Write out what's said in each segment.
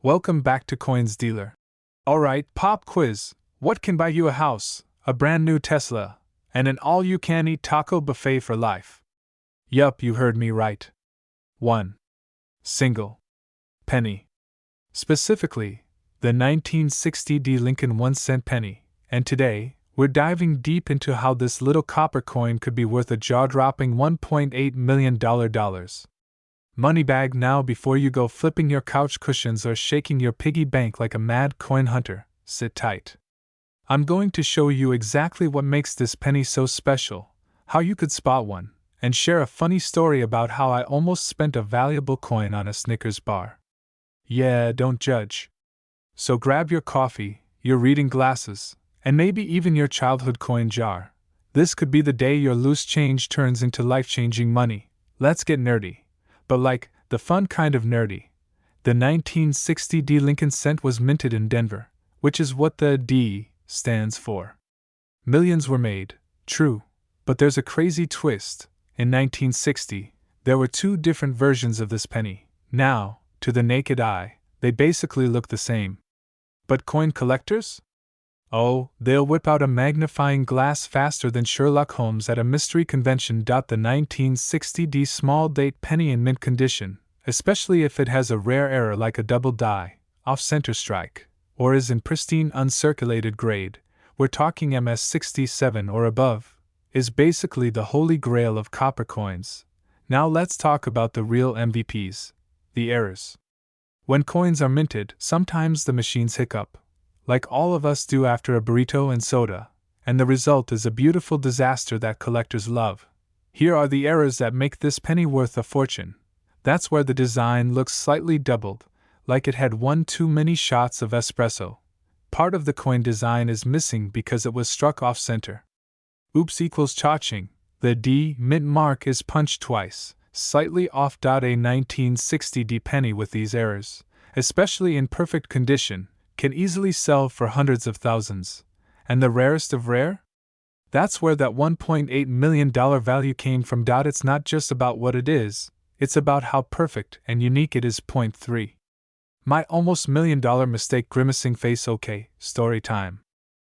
Welcome back to Coins Dealer. Alright, pop quiz. What can buy you a house, a brand new Tesla, and an all-you-can-eat taco buffet for life? Yup, you heard me right. 1. Single. Penny. Specifically, the 1960 Lincoln 1-cent penny, and today, we're diving deep into how this little copper coin could be worth a jaw-dropping $1.8 million. Money bag now before you go flipping your couch cushions or shaking your piggy bank like a mad coin hunter. Sit tight. I'm going to show you exactly what makes this penny so special, how you could spot one, and share a funny story about how I almost spent a valuable coin on a Snickers bar. Yeah, don't judge. So grab your coffee, your reading glasses, and maybe even your childhood coin jar. This could be the day your loose change turns into life-changing money. Let's get nerdy. But like, the fun kind of nerdy. The 1960 Lincoln cent was minted in Denver, which is what the D stands for. Millions were made, true, but there's a crazy twist. In 1960, there were two different versions of this penny. Now, to the naked eye, they basically look the same. But coin collectors? Oh, they'll whip out a magnifying glass faster than Sherlock Holmes at a mystery convention. The 1960 small date penny in mint condition, especially if it has a rare error like a double die, off-center strike, or is in pristine uncirculated grade, we're talking MS-67 or above, is basically the holy grail of copper coins. Now let's talk about the real MVPs, the errors. When coins are minted, sometimes the machines hiccup, like all of us do after a burrito and soda, and the result is a beautiful disaster that collectors love. Here are the errors that make this penny worth a fortune. That's where the design looks slightly doubled, like it had one too many shots of espresso. Part of the coin design is missing because it was struck off-center. Oops equals cha-ching. The D mint mark is punched twice, slightly off. A 1960 penny with these errors, especially in perfect condition, can easily sell for hundreds of thousands. And the rarest of rare? That's where that $1.8 million value came from. It's not just about what it is, it's about how perfect and unique it is. Point 3. My almost $1 million mistake grimacing face. Okay, story time.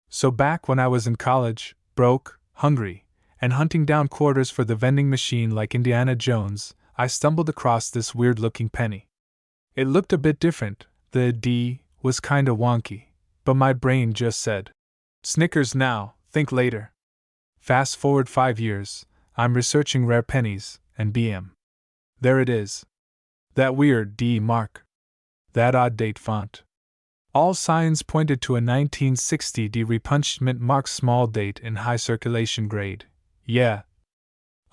So back when I was in college, broke, hungry, and hunting down quarters for the vending machine like Indiana Jones, I stumbled across this weird-looking penny. It looked a bit different. The D was kinda wonky, but my brain just said, Snickers now, think later. Fast forward 5 years, I'm researching rare pennies, and BM. There it is. That weird D mark. That odd date font. All signs pointed to a 1960 repunched mint mark, small date in high circulation grade. Yeah.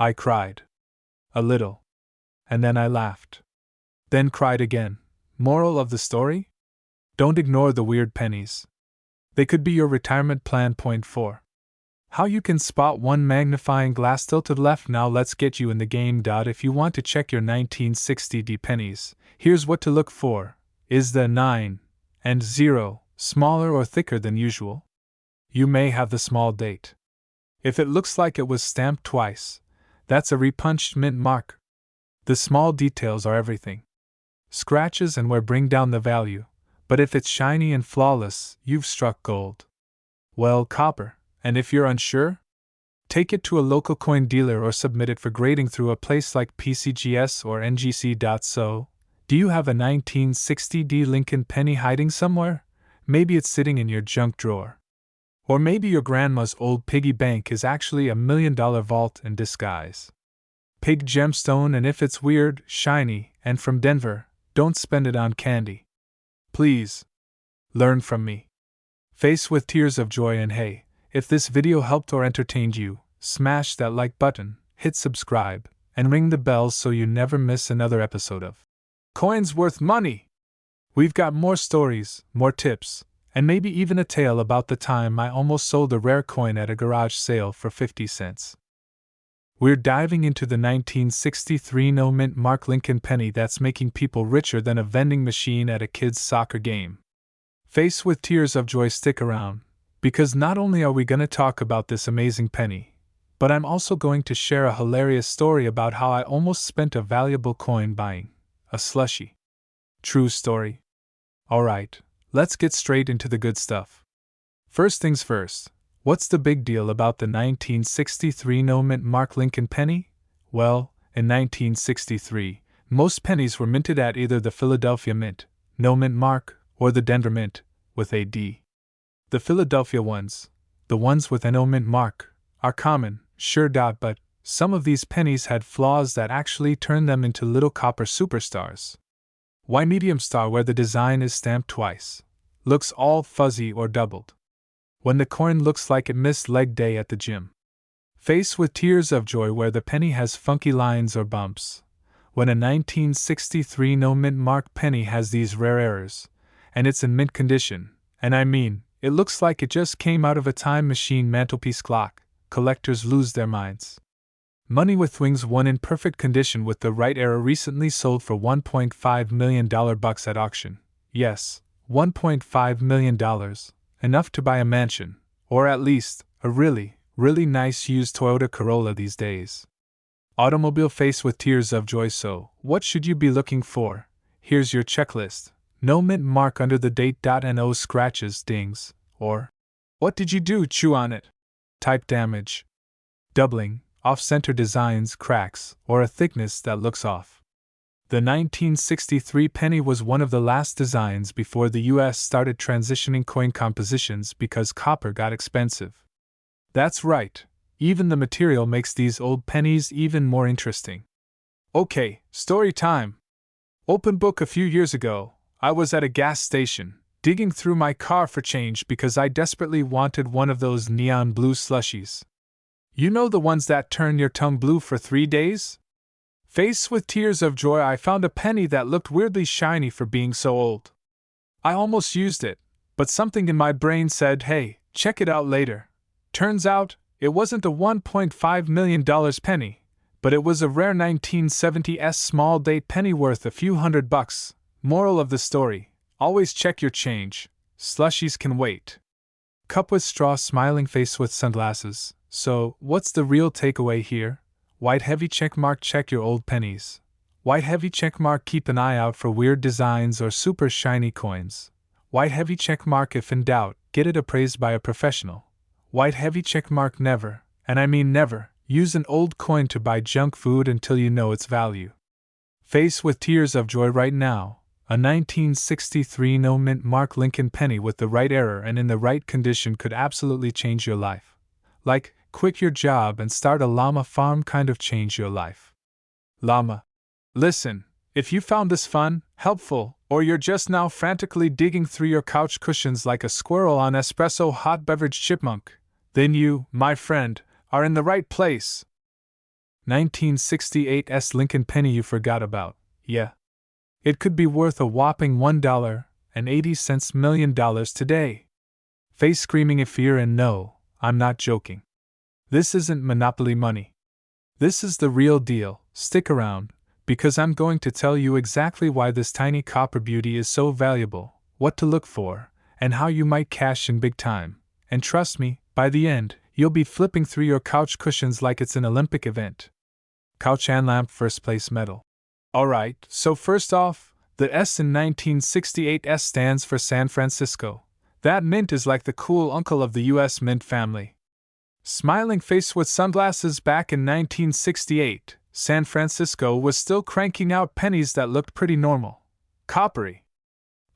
I cried. A little. And then I laughed. Then cried again. Moral of the story? Don't ignore the weird pennies. They could be your retirement plan. Point 4. How you can spot one magnifying glass tilted left. Now let's get you in the game. If you want to check your 1960 pennies, here's what to look for. Is the 9 and 0 smaller or thicker than usual? You may have the small date. If it looks like it was stamped twice, that's a repunched mint mark. The small details are everything. Scratches and wear bring down the value. But if it's shiny and flawless, you've struck gold. Well, copper, and if you're unsure? Take it to a local coin dealer or submit it for grading through a place like PCGS or NGC. So, do you have a 1960 Lincoln penny hiding somewhere? Maybe it's sitting in your junk drawer. Or maybe your grandma's old piggy bank is actually a $1 million vault in disguise. Pig gemstone, and if it's weird, shiny, and from Denver, don't spend it on candy. Please. Learn from me. Face with tears of joy. And hey, if this video helped or entertained you, smash that like button, hit subscribe, and ring the bell so you never miss another episode of Coins Worth Money. We've got more stories, more tips, and maybe even a tale about the time I almost sold a rare coin at a garage sale for 50 cents. We're diving into the 1963 no mint mark Lincoln penny that's making people richer than a vending machine at a kid's soccer game. Face with tears of joy, stick around, because not only are we going to talk about this amazing penny, but I'm also going to share a hilarious story about how I almost spent a valuable coin buying a slushie. True story. Alright, let's get straight into the good stuff. First things first, what's the big deal about the 1963 no-mint mark Lincoln penny? Well, in 1963, most pennies were minted at either the Philadelphia Mint, no-mint mark, or the Denver Mint, with a D. The Philadelphia ones, the ones with an no-mint mark, are common, sure. But some of these pennies had flaws that actually turned them into little copper superstars. Why medium star, where the design is stamped twice, looks all fuzzy or doubled, when the coin looks like it missed leg day at the gym. Face with tears of joy, where the penny has funky lines or bumps, when a 1963 no-mint mark penny has these rare errors, and it's in mint condition, and I mean, it looks like it just came out of a time machine mantelpiece clock. Collectors lose their minds. Money with Wings, one in perfect condition with the right error, recently sold for $1.5 million bucks at auction. Yes, $1.5 million, enough to buy a mansion, or at least a really nice used Toyota Corolla these days. Automobile face with tears of joy. So, what should you be looking for? Here's your checklist. No mint mark under the date. No scratches, dings, or what did you do? Chew on it. Type damage. Doubling, off-center designs, cracks, or a thickness that looks off. The 1963 penny was one of the last designs before the US started transitioning coin compositions because copper got expensive. That's right, even the material makes these old pennies even more interesting. Okay, story time. Open book. A few years ago, I was at a gas station, digging through my car for change because I desperately wanted one of those neon blue slushies. You know, the ones that turn your tongue blue for 3 days? Face with tears of joy, I found a penny that looked weirdly shiny for being so old. I almost used it, but something in my brain said, hey, check it out later. Turns out, it wasn't a $1.5 million penny, but it was a rare 1970s small date penny worth a few $100. Moral of the story, always check your change. Slushies can wait. Cup with straw, smiling face with sunglasses. So, what's the real takeaway here? White heavy checkmark, check your old pennies. White heavy checkmark, keep an eye out for weird designs or super shiny coins. White heavy checkmark, if in doubt, get it appraised by a professional. White heavy checkmark, never, and I mean never, use an old coin to buy junk food until you know its value. Face with tears of joy right now. A 1963 no-mint mark Lincoln penny with the right error and in the right condition could absolutely change your life. Like, quit your job and start a llama farm, kind of change your life. Llama. Listen, if you found this fun, helpful, or you're just now frantically digging through your couch cushions like a squirrel on espresso hot beverage chipmunk, then you, my friend, are in the right place. 1968's Lincoln penny you forgot about, yeah. It could be worth a whopping $1.80 million today. Face screaming in fear, and no, I'm not joking. This isn't Monopoly money. This is the real deal. Stick around, because I'm going to tell you exactly why this tiny copper beauty is so valuable, what to look for, and how you might cash in big time. And trust me, by the end, you'll be flipping through your couch cushions like it's an Olympic event. Couch and lamp first place medal. Alright, so first off, the S in 1968 stands for San Francisco. That mint is like the cool uncle of the US mint family. Smiling face with sunglasses. Back in 1968, San Francisco was still cranking out pennies that looked pretty normal. Coppery.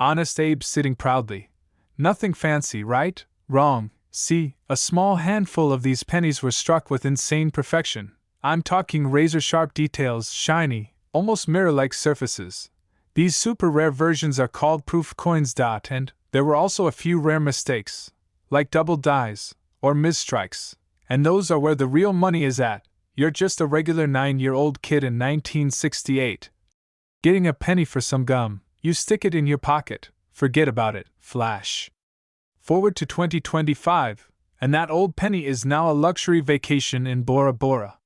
Honest Abe sitting proudly. Nothing fancy, right? Wrong. See, a small handful of these pennies were struck with insane perfection. I'm talking razor-sharp details, shiny, almost mirror-like surfaces. These super rare versions are called proof coins. And there were also a few rare mistakes, like double dies, or misstrikes, and those are where the real money is at. You're just a regular 9-year-old kid in 1968. Getting a penny for some gum, you stick it in your pocket, forget about it, flash. Forward to 2025, and that old penny is now a luxury vacation in Bora Bora.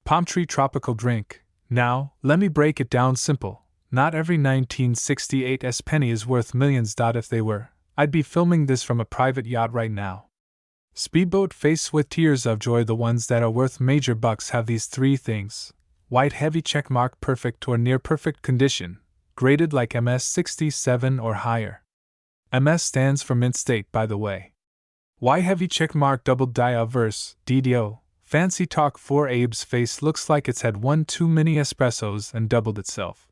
Palm tree tropical drink. Now, let me break it down simple. Not every 1968's penny is worth millions. If they were, I'd be filming this from a private yacht right now. Speedboat face with tears of joy. The ones that are worth major bucks have these 3 things. White heavy checkmark, perfect or near perfect condition, graded like MS 67 or higher. MS stands for Mint State, by the way. Y heavy checkmark double dia verse, DDO. Fancy talk for Abe's face looks like it's had one too many espressos and doubled itself.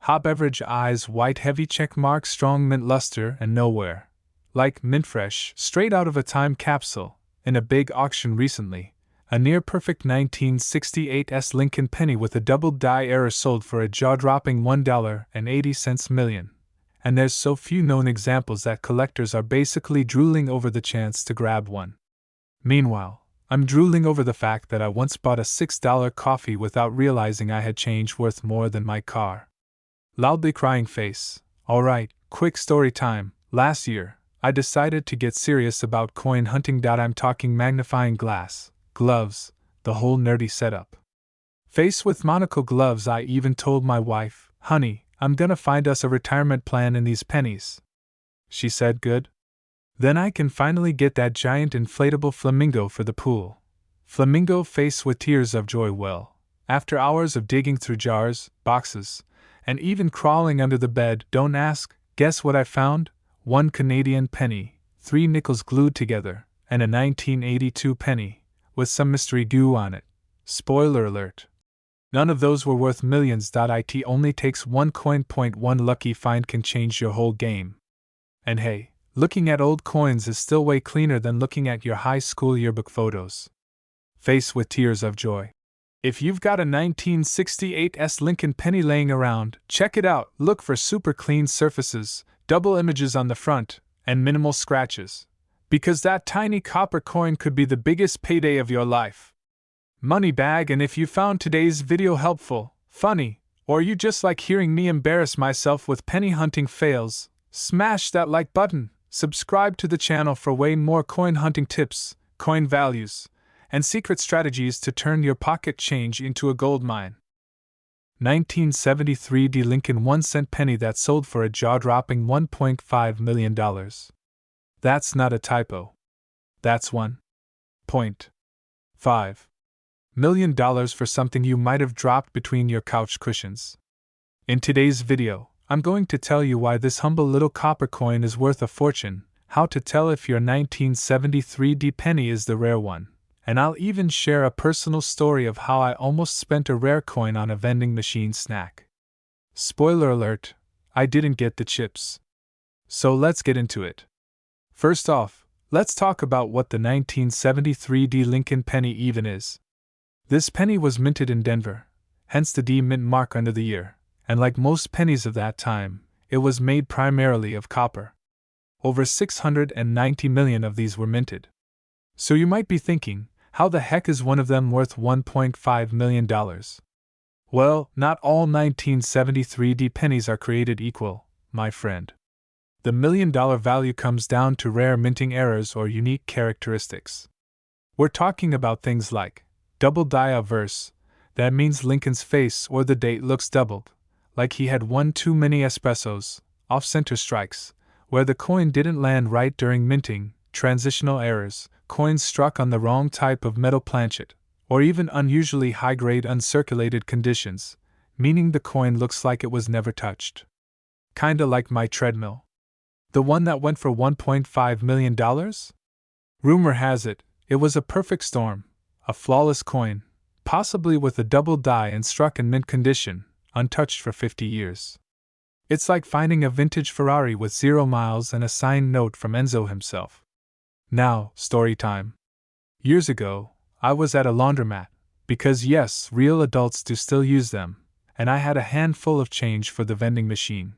Hot beverage eyes white heavy checkmark strong mint luster and nowhere. Like mint fresh, straight out of a time capsule, in a big auction recently. A near-perfect 1968 Lincoln penny with a double die error sold for a jaw-dropping $1.80 million. And there's so few known examples that collectors are basically drooling over the chance to grab one. Meanwhile, I'm drooling over the fact that I once bought a $6 coffee without realizing I had change worth more than my car. Loudly crying face. Alright, quick story time. Last year, I decided to get serious about coin hunting. I'm talking magnifying glass, gloves, the whole nerdy setup. Faced with monocle gloves, I even told my wife, "Honey, I'm gonna find us a retirement plan in these pennies." She said, "Good. Then I can finally get that giant inflatable flamingo for the pool." Flamingo face with tears of joy. Well, after hours of digging through jars, boxes, and even crawling under the bed, don't ask, guess what I found? One Canadian penny, 3 nickels glued together, and a 1982 penny, with some mystery goo on it. Spoiler alert. None of those were worth millions. It only takes one coin. One lucky find can change your whole game. And hey, looking at old coins is still way cleaner than looking at your high school yearbook photos. Face with tears of joy. If you've got a 1968 Lincoln penny laying around, check it out. Look for super clean surfaces, double images on the front, and minimal scratches. Because that tiny copper coin could be the biggest payday of your life. Money bag. And if you found today's video helpful, funny, or you just like hearing me embarrass myself with penny hunting fails, smash that like button, subscribe to the channel for way more coin hunting tips, coin values, and secret strategies to turn your pocket change into a gold mine. 1973 Lincoln 1-cent penny that sold for a jaw-dropping $1.5 million. That's not a typo. That's $1.5 million for something you might have dropped between your couch cushions. In today's video, I'm going to tell you why this humble little copper coin is worth a fortune, how to tell if your 1973 penny is the rare one, and I'll even share a personal story of how I almost spent a rare coin on a vending machine snack. Spoiler alert, I didn't get the chips. So let's get into it. First off, let's talk about what the 1973 Lincoln penny even is. This penny was minted in Denver, hence the D mint mark under the year, and like most pennies of that time, it was made primarily of copper. Over 690 million of these were minted. So you might be thinking, how the heck is one of them worth $1.5 million? Well, not all 1973 pennies are created equal, my friend. The $1 million value comes down to rare minting errors or unique characteristics. We're talking about things like double dia verse, that means Lincoln's face or the date looks doubled, like he had one too many espressos, off-center strikes, where the coin didn't land right during minting, transitional errors, coins struck on the wrong type of metal planchet, or even unusually high-grade uncirculated conditions, meaning the coin looks like it was never touched. Kinda like my treadmill. The one that went for $1.5 million? Rumor has it, it was a perfect storm, a flawless coin, possibly with a double die and struck in mint condition, untouched for 50 years. It's like finding a vintage Ferrari with 0 miles and a signed note from Enzo himself. Now, story time. Years ago, I was at a laundromat, because yes, real adults do still use them, and I had a handful of change for the vending machine.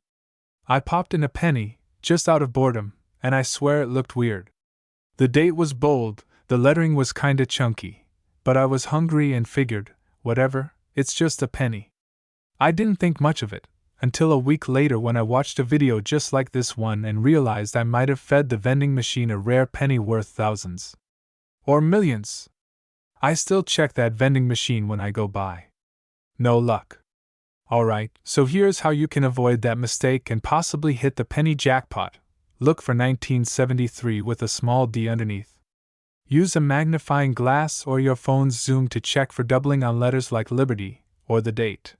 I popped in a penny, just out of boredom, and I swear it looked weird. The date was bold, the lettering was kinda chunky, but I was hungry and figured, whatever, it's just a penny. I didn't think much of it, until a week later when I watched a video just like this one and realized I might have fed the vending machine a rare penny worth thousands. Or millions. I still check that vending machine when I go by. No luck. Alright, so here's how you can avoid that mistake and possibly hit the penny jackpot. Look for 1973 with a small d underneath. Use a magnifying glass or your phone's zoom to check for doubling on letters like Liberty or the date.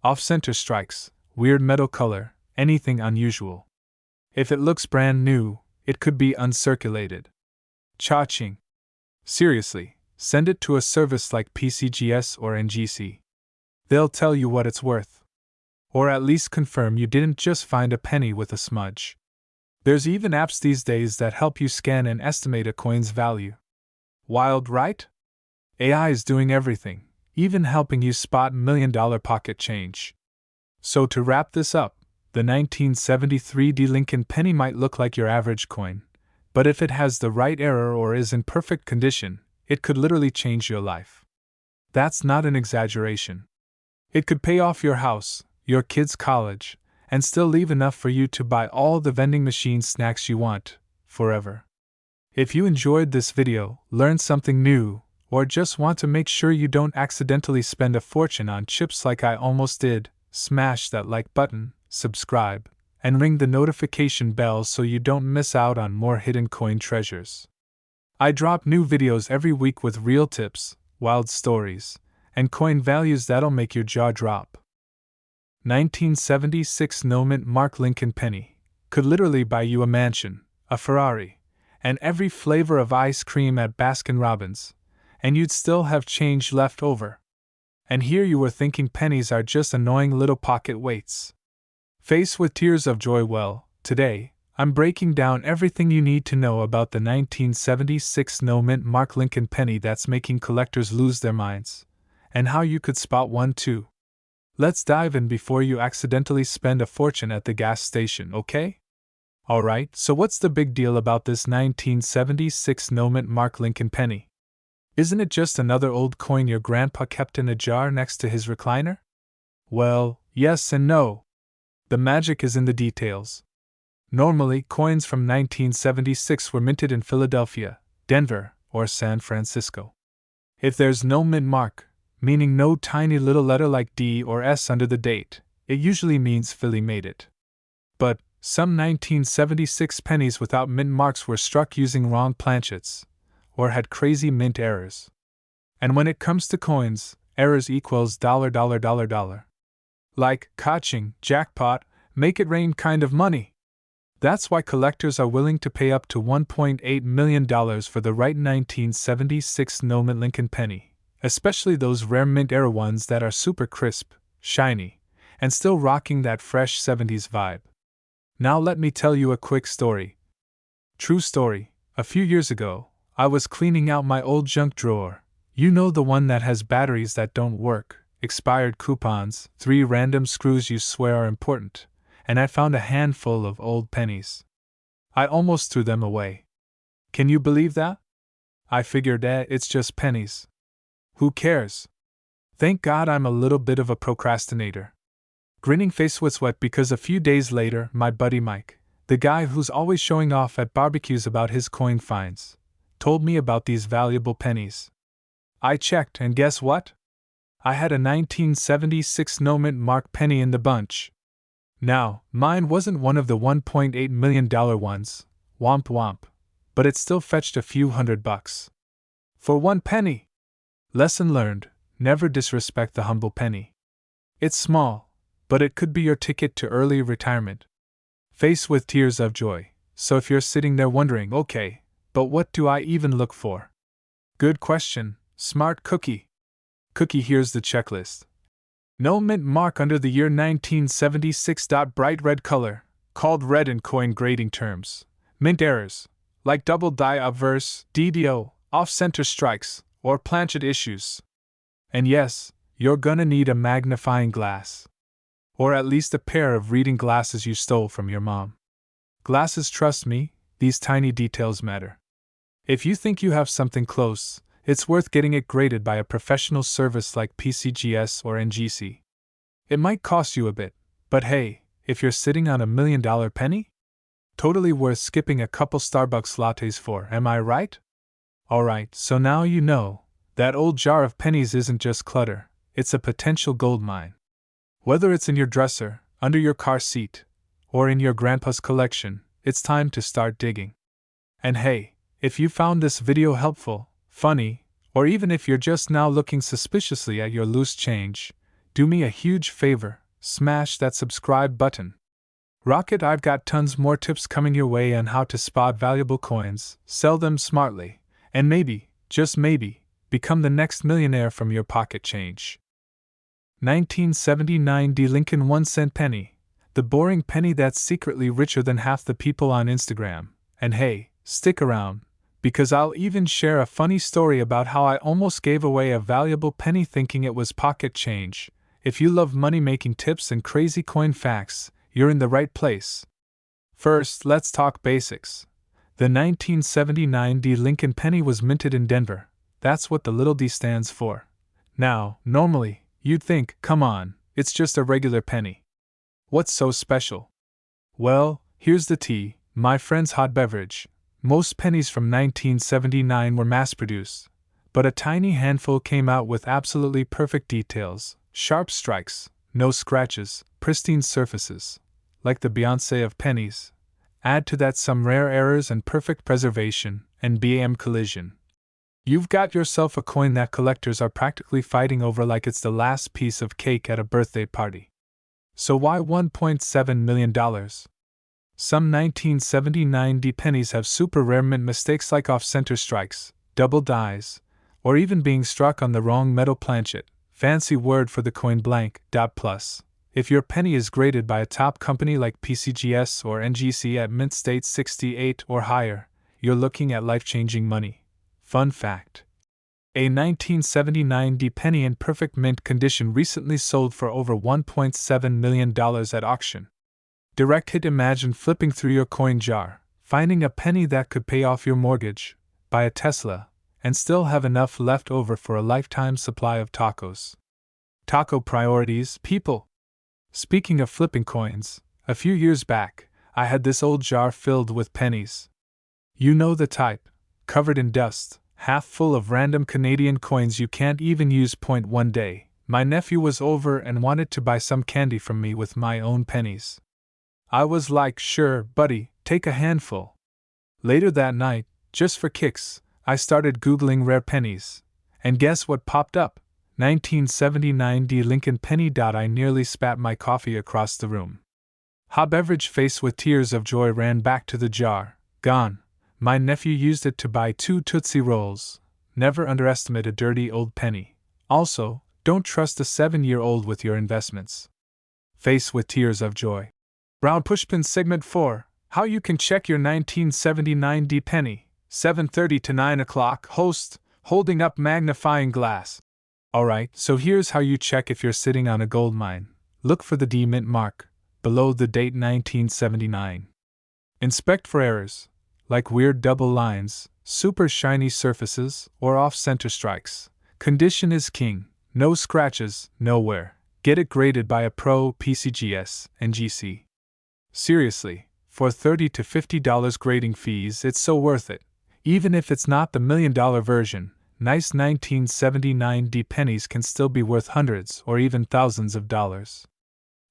Off-center strikes, weird metal color, anything unusual. If it looks brand new, it could be uncirculated. Cha-ching. Seriously, send it to a service like PCGS or NGC. They'll tell you what it's worth. Or at least confirm you didn't just find a penny with a smudge. There's even apps these days that help you scan and estimate a coin's value. Wild, right? AI is doing everything, even helping you spot million-dollar pocket change. So to wrap this up, the 1973 D Lincoln penny might look like your average coin, but if it has the right error or is in perfect condition, it could literally change your life. That's not an exaggeration. It could pay off your house, your kids' college, and still leave enough for you to buy all the vending machine snacks you want, forever. If you enjoyed this video, learned something new, or just want to make sure you don't accidentally spend a fortune on chips like I almost did, smash that like button, subscribe, and ring the notification bell so you don't miss out on more hidden coin treasures. I drop new videos every week with real tips, wild stories, and coin values that'll make your jaw drop. 1976 no-mint Mark Lincoln penny could literally buy you a mansion, a Ferrari, and every flavor of ice cream at Baskin-Robbins, and you'd still have change left over. And here you were thinking pennies are just annoying little pocket weights. Faced with tears of joy, well, today, I'm breaking down everything you need to know about the 1976 no-mint Mark Lincoln penny that's making collectors lose their minds, and how you could spot one too. Let's dive in before you accidentally spend a fortune at the gas station, okay? Alright, so what's the big deal about this 1976 no-mint Mark Lincoln penny? Isn't it just another old coin your grandpa kept in a jar next to his recliner? Well, yes and no. The magic is in the details. Normally, coins from 1976 were minted in Philadelphia, Denver, or San Francisco. If there's no mint mark, meaning no tiny little letter like D or S under the date, it usually means Philly made it. But some 1976 pennies without mint marks were struck using wrong planchets, or had crazy mint errors. And when it comes to coins, errors equals $. Like, catching, jackpot, make it rain kind of money. That's why collectors are willing to pay up to $1.8 million for the right 1976 no-mint Lincoln penny, especially those rare mint era ones that are super crisp, shiny, and still rocking that fresh 70s vibe. Now let me tell you a quick story. True story, a few years ago, I was cleaning out my old junk drawer, you know, the one that has batteries that don't work, expired coupons, 3 random screws you swear are important, and I found a handful of old pennies. I almost threw them away. Can you believe that? I figured it's just pennies. Who cares? Thank God I'm a little bit of a procrastinator. Grinning face was wet because a few days later, my buddy Mike, the guy who's always showing off at barbecues about his coin finds, told me about these valuable pennies. I checked, and guess what? I had a 1976 no-mint Mark penny in the bunch. Now, mine wasn't one of the $1.8 million ones, womp womp, but it still fetched a few $100. For one penny! Lesson learned, never disrespect the humble penny. It's small, but it could be your ticket to early retirement. Faced with tears of joy, so if you're sitting there wondering, okay, but what do I even look for? Good question, smart cookie. Cookie, here's the checklist. No mint mark under the year 1976. Bright red color, called red in coin grading terms. Mint errors, like double die obverse, DDO, off-center strikes, or planchet issues. And yes, you're gonna need a magnifying glass. Or at least a pair of reading glasses you stole from your mom. Glasses, trust me, these tiny details matter. If you think you have something close, it's worth getting it graded by a professional service like PCGS or NGC. It might cost you a bit, but hey, if you're sitting on $1 million penny? Totally worth skipping a couple Starbucks lattes for, am I right? Alright, so now you know, that old jar of pennies isn't just clutter, it's a potential gold mine. Whether it's in your dresser, under your car seat, or in your grandpa's collection, it's time to start digging. And hey, if you found this video helpful, funny, or even if you're just now looking suspiciously at your loose change, do me a huge favor, smash that subscribe button. Rocket, I've got tons more tips coming your way on how to spot valuable coins, sell them smartly, and maybe, just maybe, become the next millionaire from your pocket change. 1979 D. Lincoln 1-cent penny. The boring penny that's secretly richer than half the people on Instagram. And hey, stick around, because I'll even share a funny story about how I almost gave away a valuable penny thinking it was pocket change. If you love money-making tips and crazy coin facts, you're in the right place. First, let's talk basics. The 1979 D. Lincoln penny was minted in Denver. That's what the little d stands for. Now, normally, you'd think, come on, it's just a regular penny. What's so special? Well, here's the tea, my friend's hot beverage. Most pennies from 1979 were mass-produced, but a tiny handful came out with absolutely perfect details, sharp strikes, no scratches, pristine surfaces. Like the Beyoncé of pennies. Add to that some rare errors and perfect preservation, and bam, collision. You've got yourself a coin that collectors are practically fighting over like it's the last piece of cake at a birthday party. So why $1.7 million? Some 1979 D pennies have super rare mint mistakes like off-center strikes, double dies, or even being struck on the wrong metal planchet, fancy word for the coin blank, plus. If your penny is graded by a top company like PCGS or NGC at mint state 68 or higher, you're looking at life-changing money. Fun fact. A 1979 D penny in perfect mint condition recently sold for over $1.7 million at auction. Direct hit. Imagine flipping through your coin jar, finding a penny that could pay off your mortgage, buy a Tesla, and still have enough left over for a lifetime supply of tacos. Taco priorities, people. Speaking of flipping coins, a few years back, I had this old jar filled with pennies. You know the type, covered in dust, half full of random Canadian coins you can't even use. One day, my nephew was over and wanted to buy some candy from me with my own pennies. I was like, sure, buddy, take a handful. Later that night, just for kicks, I started Googling rare pennies. And guess what popped up? 1979 D. Lincoln penny. I nearly spat my coffee across the room. Hot beverage face with tears of joy ran back to the jar. Gone. My nephew used it to buy 2 Tootsie Rolls. Never underestimate a dirty old penny. Also, don't trust a 7-year-old with your investments. Face with tears of joy. Round Pushpin Segment 4. How you can check your 1979 D penny. 7:30 to 9 o'clock. Host, holding up magnifying glass. Alright, so here's how you check if you're sitting on a gold mine. Look for the D mint mark, below the date 1979. Inspect for errors, like weird double lines, super shiny surfaces, or off-center strikes. Condition is king, no scratches, nowhere. Get it graded by a pro, PCGS, NGC. Seriously, for $30 to $50 grading fees it's so worth it. Even if it's not the $1 million version, nice 1979 D pennies can still be worth hundreds or even thousands of dollars.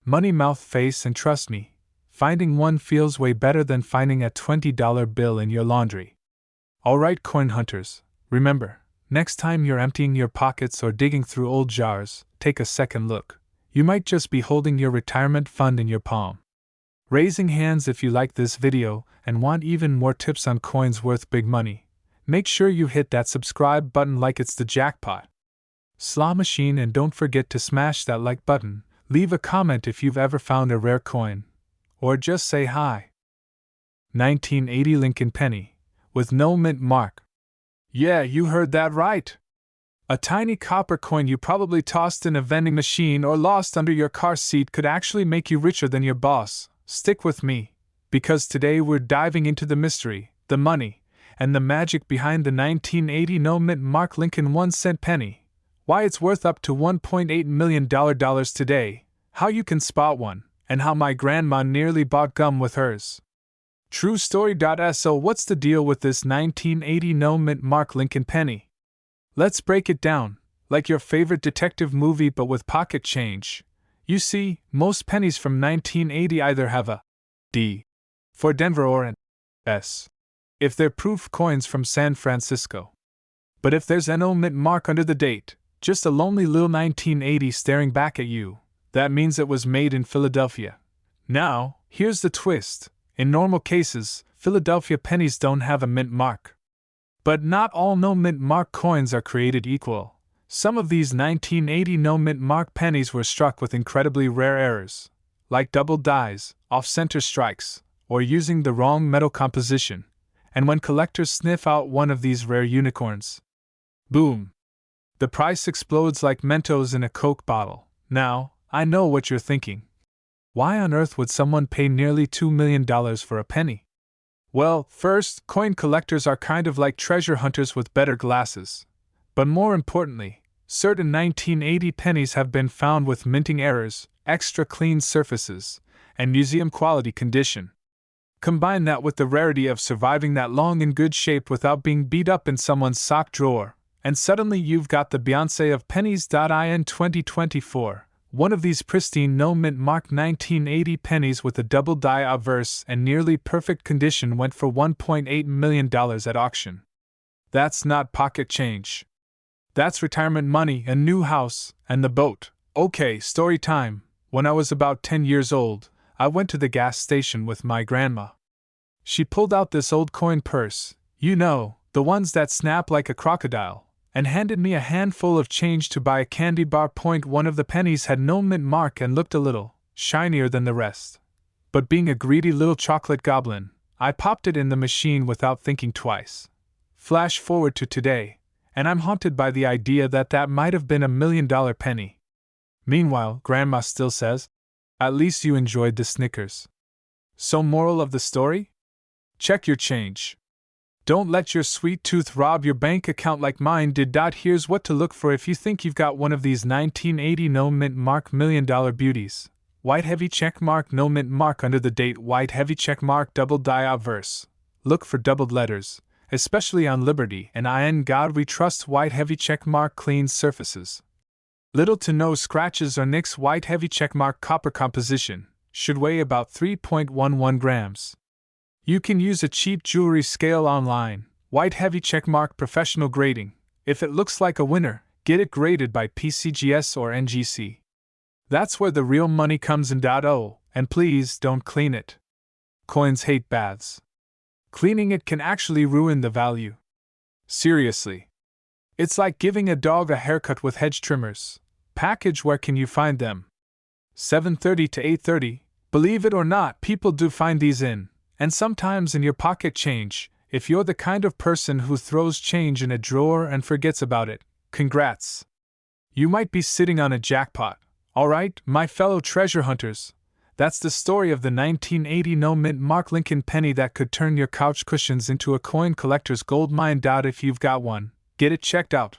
Money mouth face, and trust me, finding one feels way better than finding a $20 bill in your laundry. Alright, coin hunters, remember, next time you're emptying your pockets or digging through old jars, take a second look. You might just be holding your retirement fund in your palm. Raising hands if you like this video and want even more tips on coins worth big money. Make sure you hit that subscribe button like it's the jackpot. Slaw machine, and don't forget to smash that like button. Leave a comment if you've ever found a rare coin. Or just say hi. 1980 Lincoln penny, with no mint mark. Yeah, you heard that right. A tiny copper coin you probably tossed in a vending machine or lost under your car seat could actually make you richer than your boss. Stick with me, because today we're diving into the mystery, the money, and the magic behind the 1980 no mint mark Lincoln 1-cent penny. Why it's worth up to $1.8 million today, how you can spot one, and how my grandma nearly bought gum with hers. True story. So what's the deal with this 1980 no mint mark Lincoln penny? Let's break it down, like your favorite detective movie but with pocket change. You see, most pennies from 1980 either have a D for Denver or an S if they're proof coins from San Francisco. But if there's an no mint mark under the date, just a lonely little 1980 staring back at you, that means it was made in Philadelphia. Now, here's the twist. In normal cases, Philadelphia pennies don't have a mint mark. But not all no-mint mark coins are created equal. Some of these 1980 no-mint mark pennies were struck with incredibly rare errors, like double dies, off-center strikes, or using the wrong metal composition. And when collectors sniff out one of these rare unicorns, boom! The price explodes like Mentos in a Coke bottle. Now, I know what you're thinking. Why on earth would someone pay nearly $2 million for a penny? Well, first, coin collectors are kind of like treasure hunters with better glasses. But more importantly, certain 1980 pennies have been found with minting errors, extra clean surfaces, and museum-quality condition. Combine that with the rarity of surviving that long in good shape without being beat up in someone's sock drawer, and suddenly you've got the Beyoncé of pennies. In 2024, one of these pristine no-mint mark 1980 pennies with a double die obverse and nearly perfect condition went for $1.8 million at auction. That's not pocket change. That's retirement money, a new house, and the boat. Okay, story time. When I was about 10 years old, I went to the gas station with my grandma. She pulled out this old coin purse, you know, the ones that snap like a crocodile, and handed me a handful of change to buy a candy bar. One of the pennies had no mint mark and looked a little shinier than the rest. But being a greedy little chocolate goblin, I popped it in the machine without thinking twice. Flash forward to today, and I'm haunted by the idea that that might have been $1 million penny. Meanwhile, Grandma still says, "At least you enjoyed the Snickers." So, moral of the story? Check your change. Don't let your sweet tooth rob your bank account like mine did. Here's what to look for if you think you've got one of these 1980 no mint mark $1 million beauties. White heavy check mark, no mint mark under the date, white heavy check mark, double die obverse. Look for doubled letters, especially on Liberty and In God We Trust, white heavy check mark, clean surfaces. Little to no scratches or nicks, white heavy check mark, copper composition, should weigh about 3.11 grams. You can use a cheap jewelry scale online, white heavy check mark, professional grading. If it looks like a winner, get it graded by PCGS or NGC. That's where the real money comes in. Oh, and please don't clean it. Coins hate baths. Cleaning it can actually ruin the value. Seriously. It's like giving a dog a haircut with hedge trimmers. Package, where can you find them? 7:30 to 8:30. Believe it or not, people do find these in, and sometimes in your pocket change. If you're the kind of person who throws change in a drawer and forgets about it, congrats. You might be sitting on a jackpot. Alright, my fellow treasure hunters. That's the story of the 1980 no mint mark Lincoln penny that could turn your couch cushions into a coin collector's gold mine. If you've got one, get it checked out.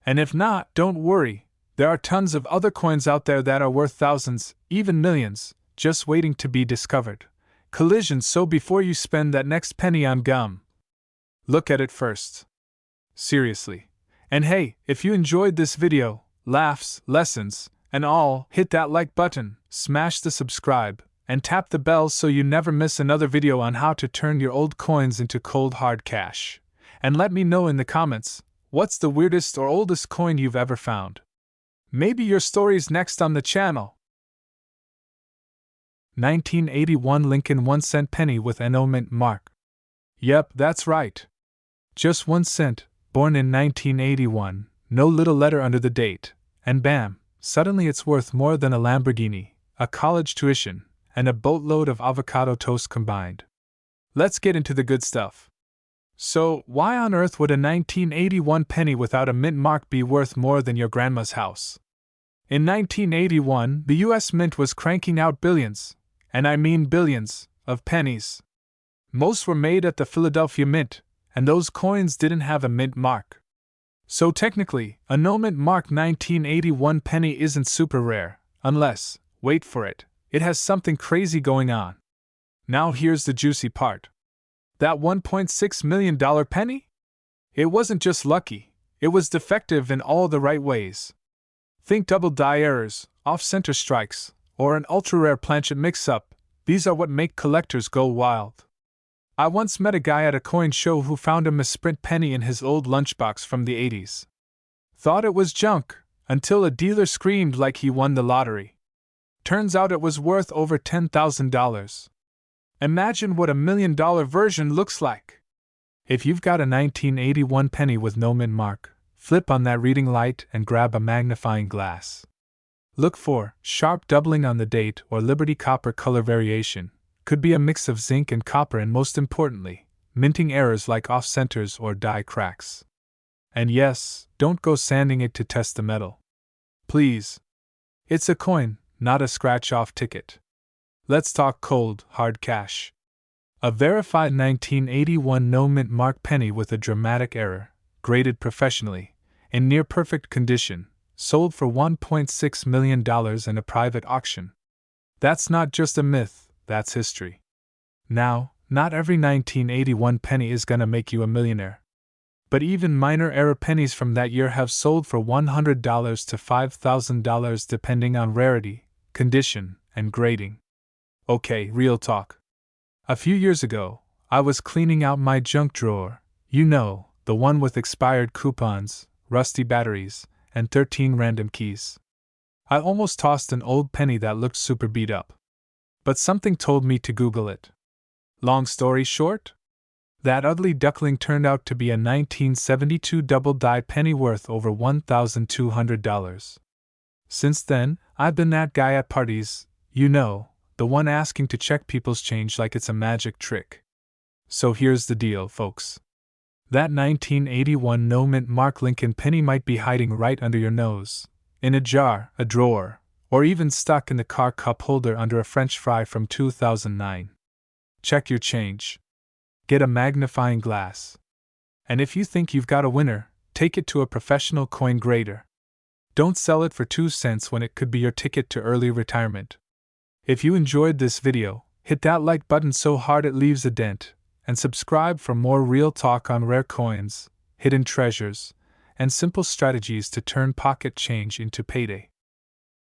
And if not, don't worry. There are tons of other coins out there that are worth thousands, even millions, just waiting to be discovered. Collision. So before you spend that next penny on gum, look at it first. Seriously. And hey, if you enjoyed this video, laughs, lessons, and all, hit that like button, smash the subscribe, and tap the bell so you never miss another video on how to turn your old coins into cold hard cash. And let me know in the comments, what's the weirdest or oldest coin you've ever found? Maybe your story's next on the channel. 1981 Lincoln 1-cent penny with an no mint mark. Yep, that's right. Just 1 cent, born in 1981, no little letter under the date, and bam, suddenly it's worth more than a Lamborghini, a college tuition, and a boatload of avocado toast combined. Let's get into the good stuff. So, why on earth would a 1981 penny without a mint mark be worth more than your grandma's house? In 1981, the US Mint was cranking out billions, and I mean billions, of pennies. Most were made at the Philadelphia Mint, and those coins didn't have a mint mark. So technically, a no mint mark 1981 penny isn't super rare, unless, wait for it, it has something crazy going on. Now here's the juicy part. That $1.6 million penny? It wasn't just lucky, it was defective in all the right ways. Think double die errors, off-center strikes, or an ultra-rare planchet mix-up. These are what make collectors go wild. I once met a guy at a coin show who found a misprint penny in his old lunchbox from the 80s. Thought it was junk, until a dealer screamed like he won the lottery. Turns out it was worth over $10,000. Imagine what a $1,000,000 version looks like. If you've got a 1981 penny with no mint mark, flip on that reading light and grab a magnifying glass. Look for sharp doubling on the date or Liberty copper color variation. Could be a mix of zinc and copper, and most importantly, minting errors like off-centers or die cracks. And yes, don't go sanding it to test the metal. Please. It's a coin, not a scratch-off ticket. Let's talk cold, hard cash. A verified 1981 no-mint mark penny with a dramatic error, graded professionally, in near-perfect condition, sold for $1.6 million in a private auction. That's not just a myth, that's history. Now, not every 1981 penny is gonna make you a millionaire. But even minor error pennies from that year have sold for $100 to $5,000 depending on rarity, condition, and grading. Okay, real talk. A few years ago, I was cleaning out my junk drawer, you know, the one with expired coupons, rusty batteries, and 13 random keys. I almost tossed an old penny that looked super beat up. But something told me to Google it. Long story short? That ugly duckling turned out to be a 1972 double-dyed penny worth over $1,200. Since then, I've been that guy at parties, you know, the one asking to check people's change like it's a magic trick. So here's the deal, folks. That 1981 no-mint mark Lincoln penny might be hiding right under your nose, in a jar, a drawer, or even stuck in the car cup holder under a French fry from 2009. Check your change. Get a magnifying glass. And if you think you've got a winner, take it to a professional coin grader. Don't sell it for 2 cents when it could be your ticket to early retirement. If you enjoyed this video, hit that like button so hard it leaves a dent, and subscribe for more real talk on rare coins, hidden treasures, and simple strategies to turn pocket change into payday.